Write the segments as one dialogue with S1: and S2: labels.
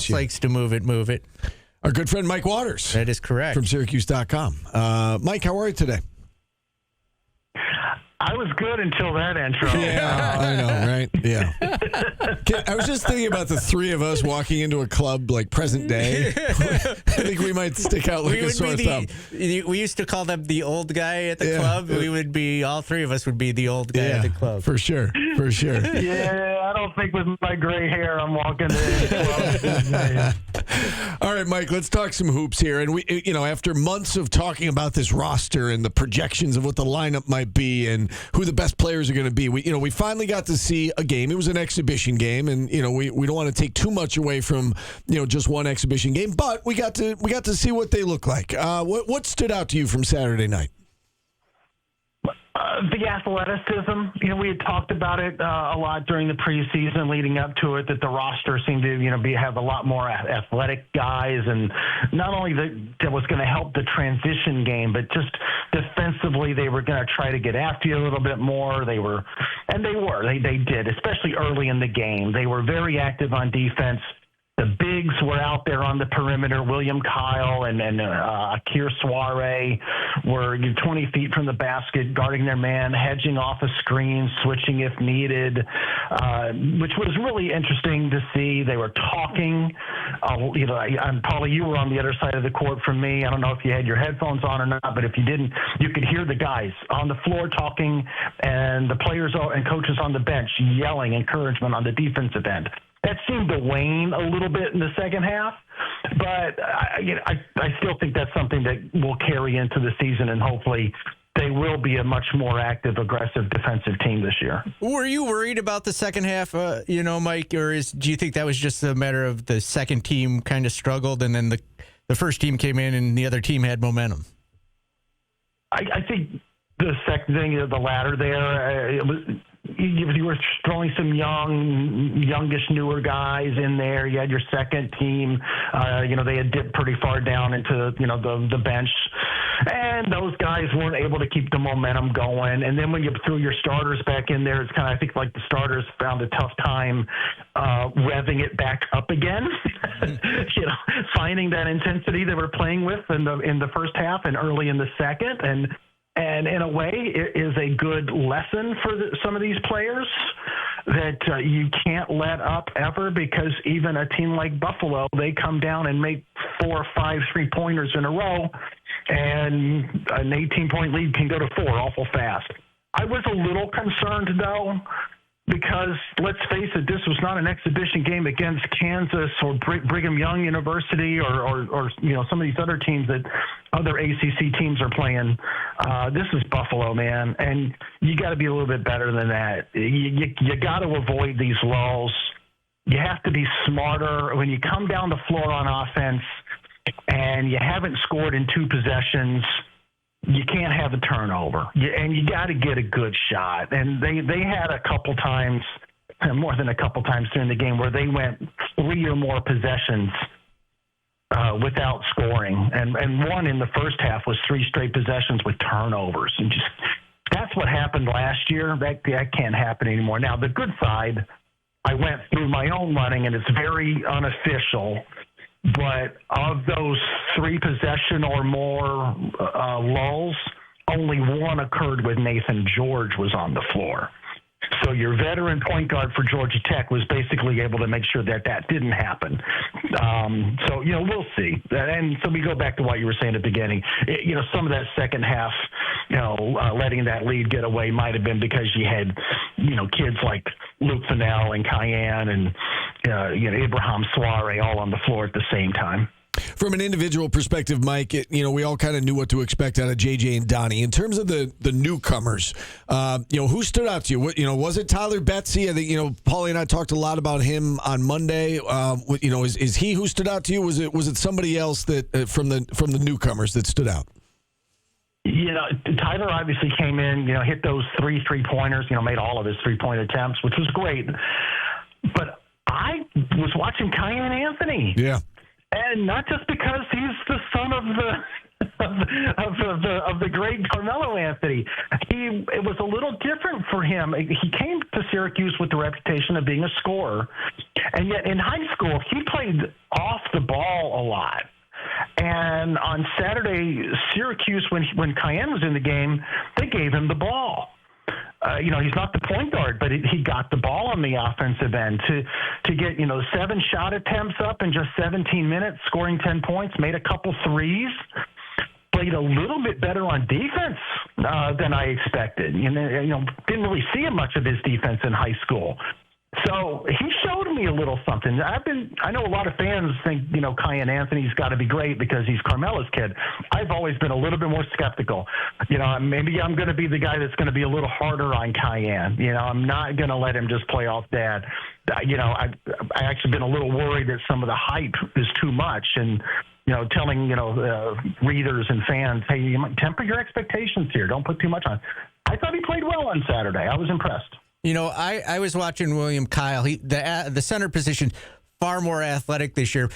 S1: Likes to move it.
S2: Our good friend Mike Waters.
S1: That is correct.
S2: From Syracuse.com. Mike, how are you today?
S3: I was good until that intro.
S2: Yeah, I know, right? Yeah. I was just thinking about the three of us walking into a club like present day. I think we might stick out like a sore thumb.
S1: We used to call them the old guy at the club. We would be, all three of us would be the old guy at the club.
S2: For sure.
S3: Yeah, I don't think with my gray hair I'm walking in.
S2: All right, Mike, let's talk some hoops here. And we, after months of talking about this roster and the projections of what the lineup might be and who the best players are going to be, we finally got to see a game. It was an exhibition game, and we don't want to take too much away from just one exhibition game, but we got to see what they look like. What stood out to you from Saturday night?
S3: The athleticism, we had talked about it a lot during the preseason leading up to it, that the roster seemed to, have a lot more athletic guys, and not only that was going to help the transition game, but just defensively they were going to try to get after you a little bit more. They did, especially early in the game. They were very active on defense. The bigs were out there on the perimeter. William Kyle and Akir Soiree were 20 feet from the basket, guarding their man, hedging off a screen, switching if needed, which was really interesting to see. They were talking. And Paulie, you were on the other side of the court from me. I don't know if you had your headphones on or not, but if you didn't, you could hear the guys on the floor talking and the players and coaches on the bench yelling encouragement on the defensive end. That seemed to wane a little bit in the second half, but I still think that's something that will carry into the season, and hopefully they will be a much more active, aggressive defensive team this year.
S1: Were you worried about the second half, Mike, or do you think that was just a matter of the second team kind of struggled and then the first team came in and the other team had momentum?
S3: I think the second thing, the latter there, you were throwing some youngish, newer guys in there. You had your second team. They had dipped pretty far down into, the bench. And those guys weren't able to keep the momentum going. And then when you threw your starters back in there, it's kind of, I think, like the starters found a tough time revving it back up again. Finding that intensity they were playing with in the first half and early in the second. And in a way, it is a good lesson for some of these players that you can't let up ever, because even a team like Buffalo, they come down and make 4 or 5 3-pointers in a row, and an 18-point lead can go to 4 awful fast. I was a little concerned, though, because let's face it, this was not an exhibition game against Kansas or Brigham Young University or some of these other teams that other ACC teams are playing. This is Buffalo, man, and you got to be a little bit better than that. You got to avoid these lulls. You have to be smarter when you come down the floor on offense and you haven't scored in 2 possessions. You can't have a turnover, and you got to get a good shot. And they had a couple times, more than a couple times during the game, where they went 3 or more possessions without scoring. And one in the first half was 3 straight possessions with turnovers. And just that's what happened last year. That can't happen anymore. Now, the good side, I went through my own running, and it's very unofficial. But of those 3 possession or more lulls, only one occurred when Nathan George was on the floor. So your veteran point guard for Georgia Tech was basically able to make sure that didn't happen. We'll see. And so we go back to what you were saying at the beginning. Some of that second half, letting that lead get away might have been because you had, kids like Luke Fenel and Kiyan and, Abraham Soiree all on the floor at the same time.
S2: From an individual perspective, Mike, we all kind of knew what to expect out of JJ and Donnie. In terms of the newcomers, who stood out to you? Was it Tyler Betsy? I think, Paulie and I talked a lot about him on Monday. Is he who stood out to you? Was it somebody else that from the newcomers that stood out?
S3: Tyler obviously came in, hit those 3 3-pointers, made all of his 3-point attempts, which was great. But I was watching Kiyan Anthony.
S2: Yeah.
S3: And not just because he's the son of the great Carmelo Anthony. It was a little different for him. He came to Syracuse with the reputation of being a scorer, And yet in high school, he played off the ball a lot. And on Saturday, Syracuse, when Kiyan was in the game, they gave him the ball. He's not the point guard, but he got the ball on the offensive end to get, 7 shot attempts up in just 17 minutes, scoring 10 points, made a couple threes, played a little bit better on defense than I expected. Didn't really see much of his defense in high school. So he showed me a little something. I know a lot of fans think, Kiyan Anthony's got to be great because he's Carmela's kid. I've always been a little bit more skeptical. Maybe I'm going to be the guy that's going to be a little harder on Kiyan. I'm not going to let him just play off dad. I actually been a little worried that some of the hype is too much and, telling, readers and fans, hey, you might temper your expectations here. Don't put too much on. I thought he played well on Saturday. I was impressed.
S1: I was watching William Kyle. The center position, far more athletic this year.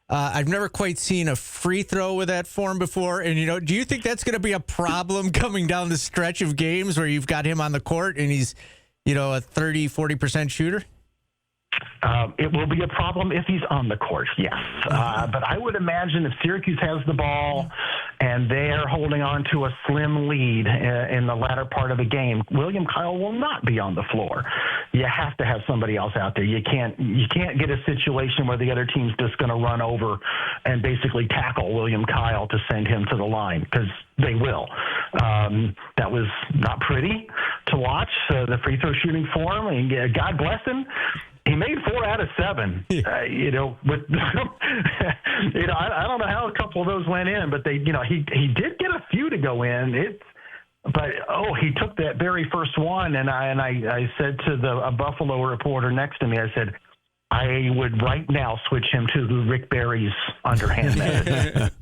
S1: I've never quite seen a free throw with that form before. And, do you think that's going to be a problem coming down the stretch of games where you've got him on the court and he's, a 30-40% shooter?
S3: It will be a problem if he's on the court, yes. But I would imagine if Syracuse has the ball and they're holding on to a slim lead in the latter part of the game, William Kyle will not be on the floor. You have to have somebody else out there. You can't get a situation where the other team's just going to run over and basically tackle William Kyle to send him to the line, because they will. That was not pretty to watch, the free throw shooting form. And God bless him. He made 4 out of 7. With I don't know how a couple of those went in, but he did get a few to go in. He took that very first one, and I said to a Buffalo reporter next to me, I said, I would right now switch him to Rick Barry's underhand method.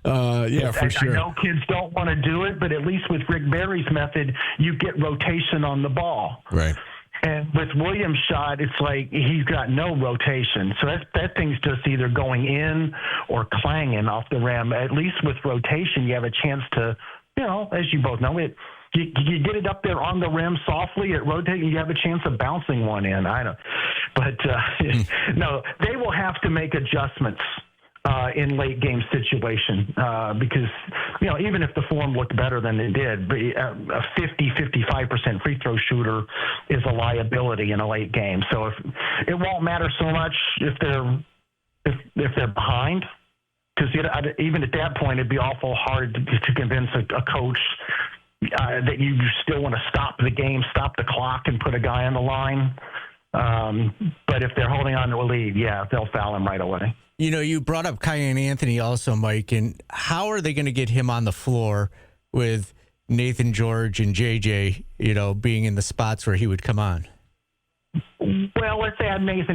S2: For sure.
S3: I know kids don't want to do it, but at least with Rick Barry's method, you get rotation on the ball.
S2: Right.
S3: And with Williams' shot, it's like he's got no rotation. So that thing's just either going in or clanging off the rim. At least with rotation, you have a chance to, as you both know, you get it up there on the rim softly, it rotates, and you have a chance of bouncing one in. I know. But, no, they will have to make adjustments in late game situation because, even if the form looked better than it did, a 50-55% free throw shooter is a liability in a late game. So it won't matter so much if they're behind, because even at that point, it'd be awful hard to convince a coach that you still want to stop the game, stop the clock, and put a guy on the line. But if they're holding on to a lead, they'll foul him right away.
S1: You brought up Kiyan Anthony also, Mike, and how are they going to get him on the floor with Nathan George and JJ, being in the spots where he would come on?
S3: Well, let's add Nate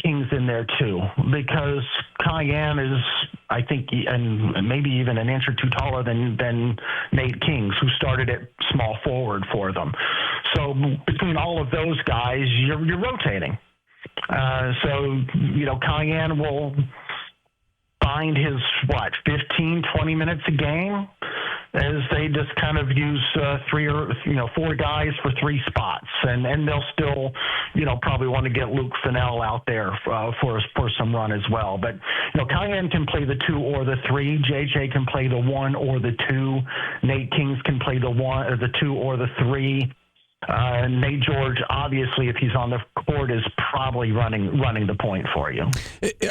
S3: King's in there too, because Kiyan is, I think, and maybe even an inch or two taller than Nate King's, who started at small forward for them. So between all of those guys, you're rotating. So Kiyan will find his 15, 20 minutes a game as they just kind of use 3 or 4 guys for 3 spots, and they'll still probably want to get Luke Fenel out there for some run as well. But Kiyan can play the 2 or the 3. JJ can play the 1 or the 2. Nate Kings can play the 1 or the 2 or the 3. Nate George, obviously, if he's on the court, is probably running the point for you.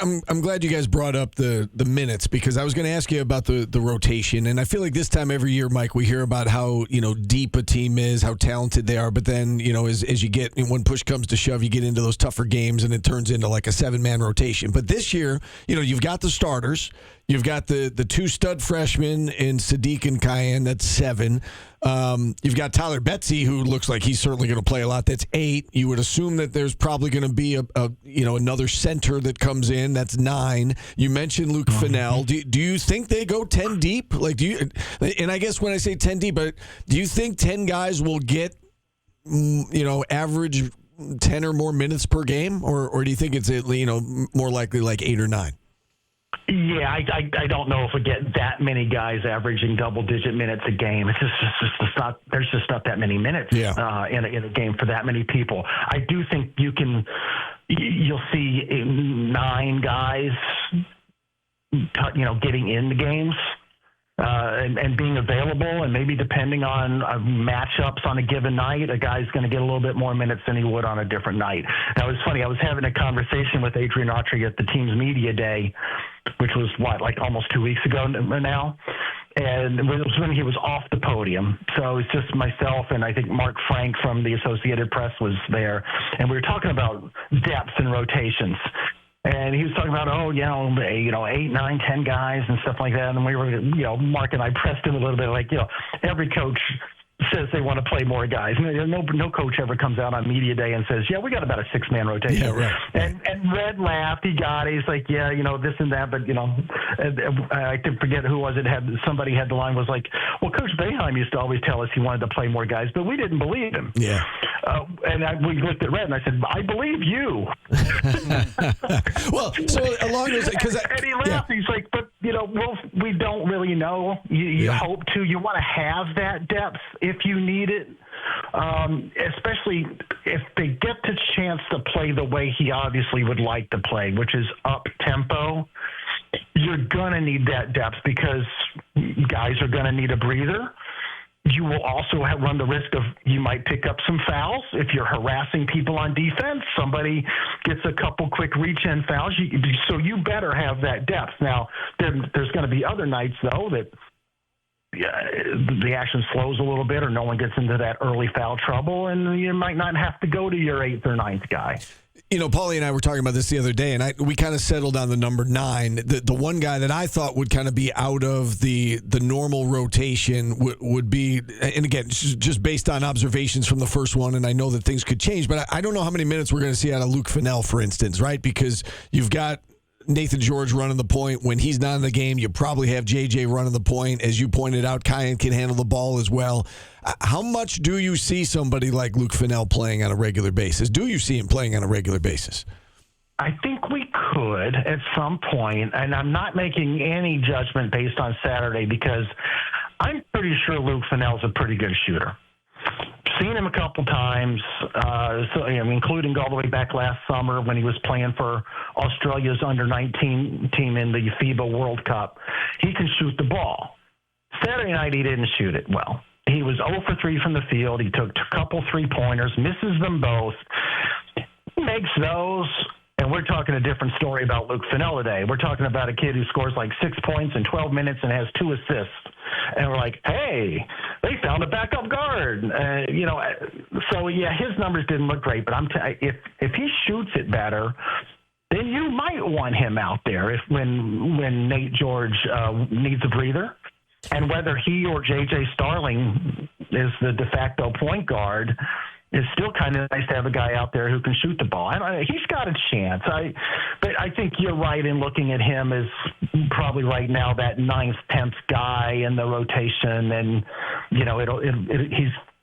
S2: I'm glad you guys brought up the minutes, because I was going to ask you about the rotation, and I feel like this time every year, Mike, we hear about how deep a team is, how talented they are, but then as you get, when push comes to shove, you get into those tougher games, and it turns into like a 7-man rotation. But this year, you've got the starters. You've got the 2 stud freshmen in Sadiq and Kiyan. That's 7. You've got Tyler Betsy, who looks like he's certainly going to play a lot. That's 8. You would assume that there's probably going to be another center that comes in. That's 9. You mentioned Luke Fenel. Do you think they go 10 deep? And I guess when I say 10 deep, but do you think 10 guys will get average 10 or more minutes per game, or do you think it's more likely like 8 or 9?
S3: Yeah, I don't know if we get that many guys averaging double-digit minutes a game. It's just not. There's just not that many minutes in a game for that many people. I do think you can you'll see 9 guys, getting into games. And being available, and maybe depending on matchups on a given night, a guy's going to get a little bit more minutes than he would on a different night. Now, it was funny. I was having a conversation with Adrian Autry at the team's media day, which was, almost 2 weeks ago now. And it was when he was off the podium. So it's just myself and I think Mark Frank from the Associated Press was there. And we were talking about depth and rotations. And he was talking about, 8, 9, 10 guys and stuff like that. And we were, Mark and I pressed him a little bit every coach says they want to play more guys. No coach ever comes out on media day and says, we got about a 6-man rotation.
S2: Yeah, right.
S3: And Red laughed. He got it. He's like, this and that. But, I could forget who was it. Somebody had the line was like, well, Coach Boeheim used to always tell us he wanted to play more guys, but we didn't believe him.
S2: Yeah.
S3: We looked at Red and I said, I believe you.
S2: Well, so along those,
S3: and he laughed. He's like, but we don't really know. You hope to. You want to have that depth if you need it, especially if they get the chance to play the way he obviously would like to play, which is up tempo. You're gonna need that depth because guys are gonna need a breather. You will also run the risk of you might pick up some fouls. If you're harassing people on defense, somebody gets a couple quick reach-in fouls. So you better have that depth. Now, there's going to be other nights, though, that the action slows a little bit or no one gets into that early foul trouble, and you might not have to go to your 8th or 9th guy.
S2: Paulie and I were talking about this the other day, and we kind of settled on the number 9. The one guy that I thought would kind of be out of the normal rotation would be, and again, just based on observations from the first one, and I know that things could change, but I don't know how many minutes we're going to see out of Luke Fenel, for instance, right? Because you've got Nathan George running the point. When he's not in the game, you probably have JJ running the point. As you pointed out, Kiyan can handle the ball as well. How much do you see somebody like Luke Fenel playing on a regular basis? Do you see him playing on a regular basis?
S3: I think we could at some point, and I'm not making any judgment based on Saturday because I'm pretty sure Luke Fenel's a pretty good shooter. Seen him a couple times, including all the way back last summer when he was playing for Australia's under-19 team in the FIBA World Cup. He can shoot the ball. Saturday night, he didn't shoot it well. He was 0 for 3 from the field. He took a couple three-pointers, misses them both. He makes those, and we're talking a different story about Luke Fenel today. We're talking about a kid who scores like 6 points in 12 minutes and has 2 assists. And we're like, hey, they found a backup guard. So, his numbers didn't look great. But if he shoots it better, then you might want him out there when Nate George needs a breather. And whether he or J.J. Starling is the de facto point guard, it's still kind of nice to have a guy out there who can shoot the ball. He's got a chance. But I think you're right in looking at him as probably right now that 9th, 10th guy in the rotation. And,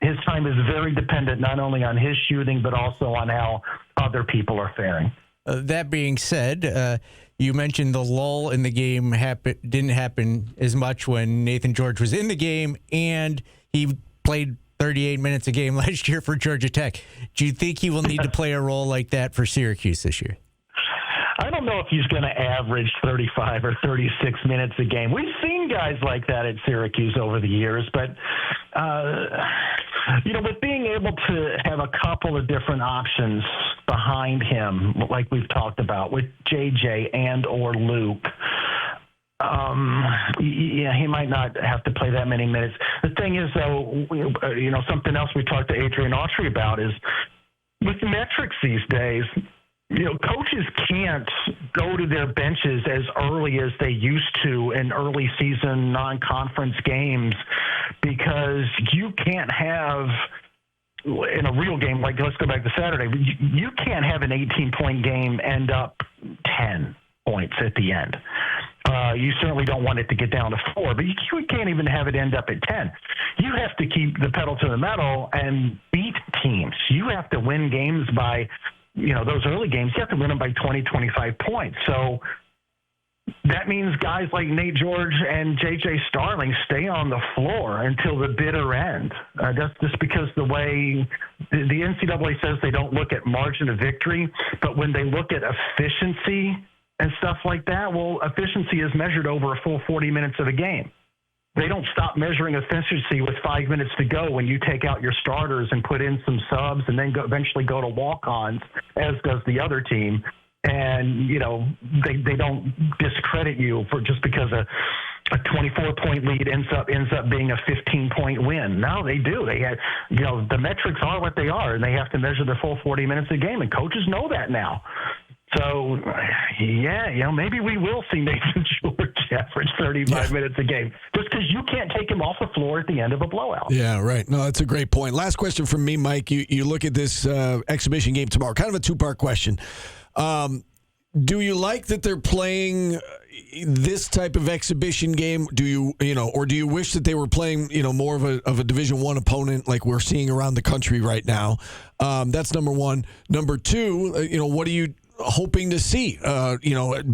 S3: his time is very dependent not only on his shooting but also on how other people are faring.
S1: That being said, you mentioned the lull in the game didn't happen as much when Nathan George was in the game, and he played 38 minutes a game last year for Georgia Tech. Do you think he will need to play a role like that for Syracuse this year?
S3: I don't know if he's going to average 35 or 36 minutes a game. We've seen guys like that at Syracuse over the years, but with being able to have a couple of different options behind him, like we've talked about with JJ and or Luke, he might not have to play that many minutes. The thing is, though, something else we talked to Adrian Autry about is with the metrics these days, coaches can't go to their benches as early as they used to in early season non-conference games because you can't have in a real game, like let's go back to Saturday, you can't have an 18-point game end up 10 points at the end. You certainly don't want it to get down to 4, but you can't even have it end up at 10. You have to keep the pedal to the metal and beat teams. You have to win games by, those early games, you have to win them by 20, 25 points. So that means guys like Nate George and J.J. Starling stay on the floor until the bitter end. That's just because the way the NCAA says they don't look at margin of victory, but when they look at efficiency and stuff like that, well, efficiency is measured over a full 40 minutes of a game. They don't stop measuring efficiency with 5 minutes to go when you take out your starters and put in some subs and then eventually go to walk-ons, as does the other team. And, they don't discredit you for just because a 24-point lead ends up being a 15-point win. No, they do. They have, the metrics are what they are, and they have to measure the full 40 minutes of the game, and coaches know that now. So, maybe we will see Nathan George average 35 minutes a game just because you can't take him off the floor at the end of a blowout.
S2: Yeah, right. No, that's a great point. Last question from me, Mike. You look at this exhibition game tomorrow, kind of a two-part question. Do you like that they're playing this type of exhibition game? Do you or do you wish that they were playing, more of a Division I opponent like we're seeing around the country right now? That's number one. Number two, what are you hoping to see,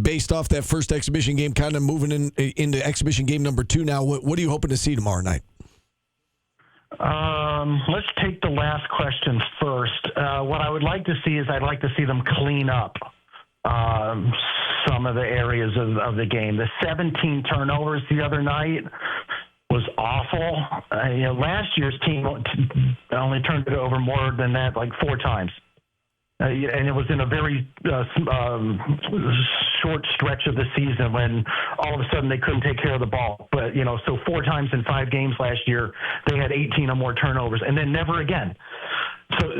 S2: based off that first exhibition game, kind of moving into exhibition game number two now? What are you hoping to see tomorrow night?
S3: Let's take the last question first. What I would like to see is I'd like to see them clean up some of the areas of the game. The 17 turnovers the other night was awful. Last year's team only turned it over more than that, like 4 times. And it was in a very short stretch of the season when all of a sudden they couldn't take care of the ball. But, so 4 times in 5 games last year, they had 18 or more turnovers, and then never again. So,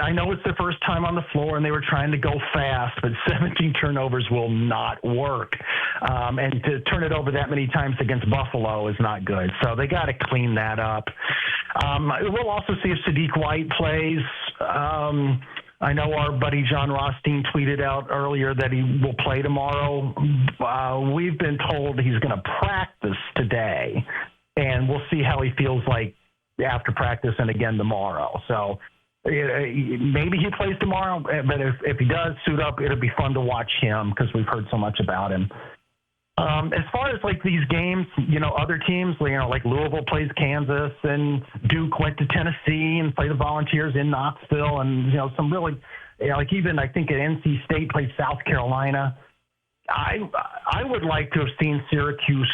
S3: I know it's the first time on the floor and they were trying to go fast, but 17 turnovers will not work. And to turn it over that many times against Buffalo is not good. So they got to clean that up. We'll also see if Sadiq White plays. I know our buddy John Rothstein tweeted out earlier that he will play tomorrow. We've been told he's going to practice today, and we'll see how he feels like after practice and again tomorrow. So maybe he plays tomorrow, but if he does suit up, it'll be fun to watch him because we've heard so much about him. As far as like these games, other teams, like Louisville plays Kansas and Duke went to Tennessee and play the Volunteers in Knoxville, and some really, like even I think at NC State played South Carolina. I would like to have seen Syracuse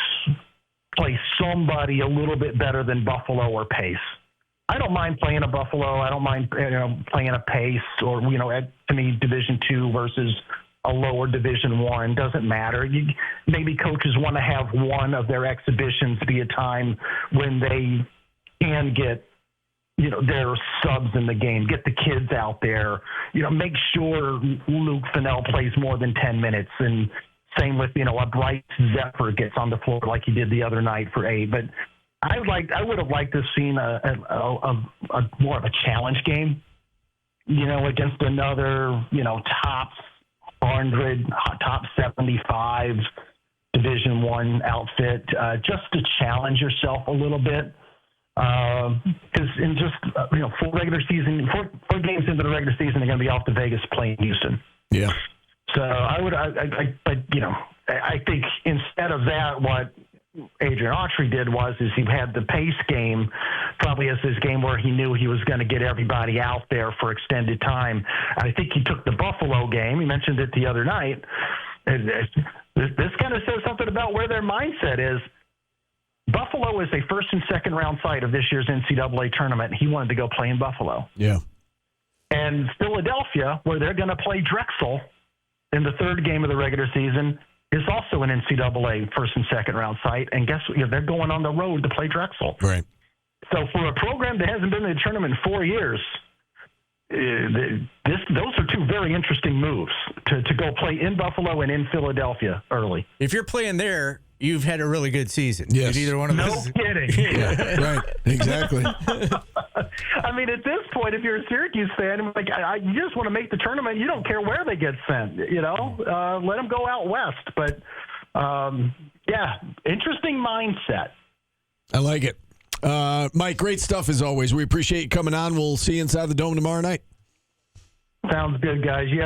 S3: play somebody a little bit better than Buffalo or Pace. I don't mind playing a Buffalo. I don't mind playing a Pace or to me Division II versus a lower Division I. Doesn't matter. Maybe coaches want to have one of their exhibitions be a time when they can get their subs in the game, get the kids out there, make sure Luke Fenel plays more than 10 minutes, and same with a Bryce Zephyr gets on the floor like he did the other night for 8. But I would have liked to have seen a more of a challenge game, against another top 100, top 75 Division I outfit, just to challenge yourself a little bit. Because in just 4 regular season, 4 games into the regular season, they're going to be off to Vegas playing Houston.
S2: Yeah.
S3: So I think instead of that, what Adrian Autry did is he had the Pace game probably as his game where he knew he was going to get everybody out there for extended time. I think he took the Buffalo game. He mentioned it the other night. This kind of says something about where their mindset is. Buffalo is a first and second round site of this year's NCAA tournament. He wanted to go play in Buffalo.
S2: Yeah.
S3: And Philadelphia, where they're going to play Drexel in the 3rd game of the regular season, is also an NCAA first and second round site. And guess what? They're going on the road to play Drexel.
S2: Right.
S3: So for a program that hasn't been in the tournament in 4 years, those are 2 very interesting moves to go play in Buffalo and in Philadelphia early.
S1: If you're playing there, you've had a really good season.
S2: Yes.
S1: Either one of those.
S3: No kidding.
S2: Yeah, right. Exactly.
S3: At this point, if you're a Syracuse fan, you just want to make the tournament. You don't care where they get sent, let them go out west. But, interesting mindset.
S2: I like it. Mike, great stuff as always. We appreciate you coming on. We'll see you inside the Dome tomorrow night.
S3: Sounds good, guys.